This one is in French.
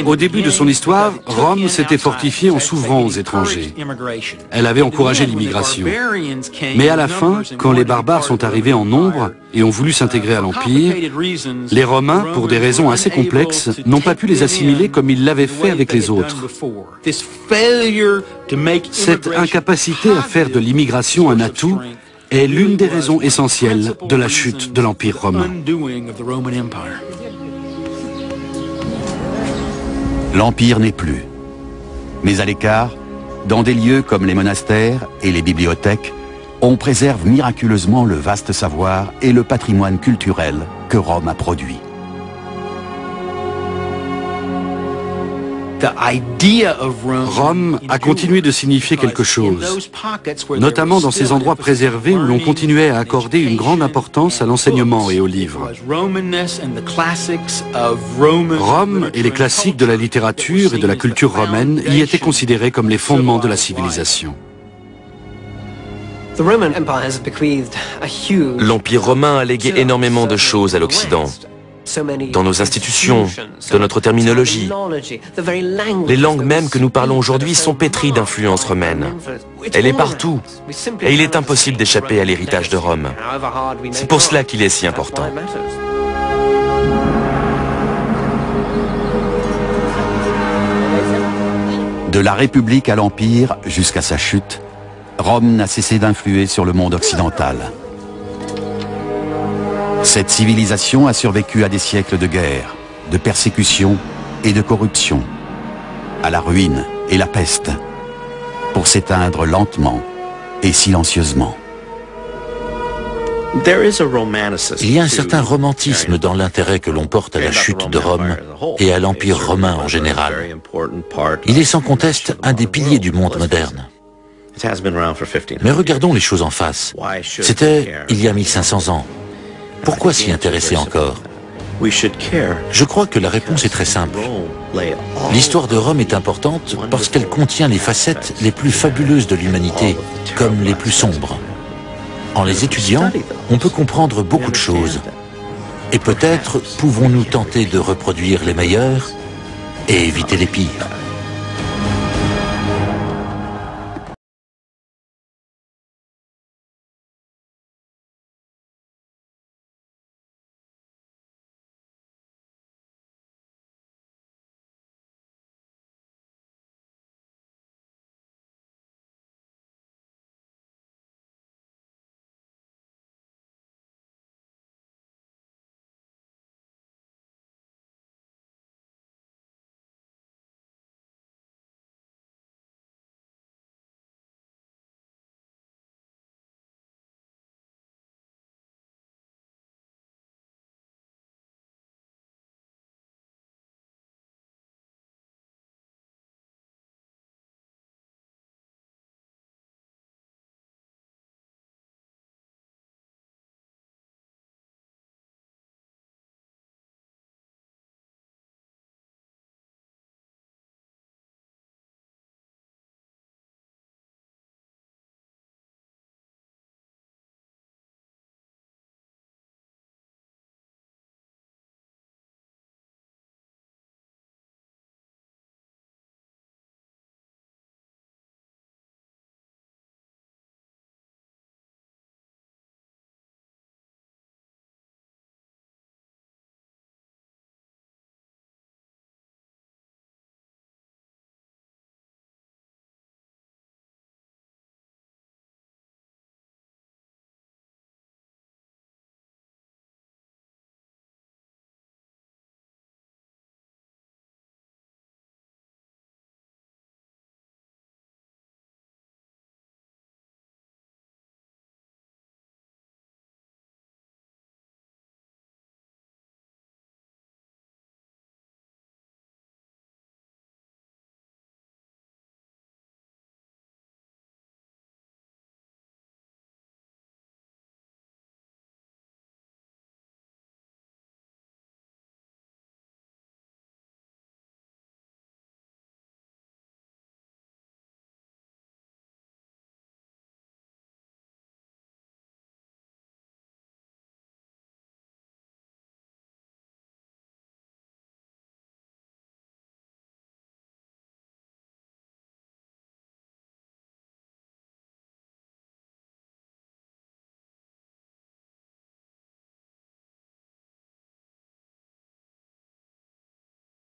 Au début de son histoire, Rome s'était fortifiée en s'ouvrant aux étrangers. Elle avait encouragé l'immigration. Mais à la fin, quand les barbares sont arrivés en nombre et ont voulu s'intégrer à l'Empire, les Romains, pour des raisons assez complexes, n'ont pas pu les assimiler comme ils l'avaient fait avec les autres. Cette incapacité à faire de l'immigration un atout est l'une des raisons essentielles de la chute de l'Empire romain. L'Empire n'est plus. Mais à l'écart, dans des lieux comme les monastères et les bibliothèques, on préserve miraculeusement le vaste savoir et le patrimoine culturel que Rome a produit. Rome a continué de signifier quelque chose, notamment dans ces endroits préservés où l'on continuait à accorder une grande importance à l'enseignement et aux livres. Rome et les classiques de la littérature et de la culture romaine y étaient considérés comme les fondements de la civilisation. L'Empire romain a légué énormément de choses à l'Occident. Dans nos institutions, dans notre terminologie. Les langues mêmes que nous parlons aujourd'hui sont pétries d'influence romaine. Elle est partout, et il est impossible d'échapper à l'héritage de Rome. C'est pour cela qu'il est si important. De la République à l'Empire jusqu'à sa chute, Rome n'a cessé d'influer sur le monde occidental. Cette civilisation a survécu à des siècles de guerre, de persécution et de corruption, à la ruine et la peste, pour s'éteindre lentement et silencieusement. Il y a un certain romantisme dans l'intérêt que l'on porte à la chute de Rome et à l'Empire romain en général. Il est sans conteste un des piliers du monde moderne. Mais regardons les choses en face. C'était il y a 1500 ans. Pourquoi s'y intéresser encore? Je crois que la réponse est très simple. L'histoire de Rome est importante parce qu'elle contient les facettes les plus fabuleuses de l'humanité, comme les plus sombres. En les étudiant, on peut comprendre beaucoup de choses. Et peut-être pouvons-nous tenter de reproduire les meilleures et éviter les pires.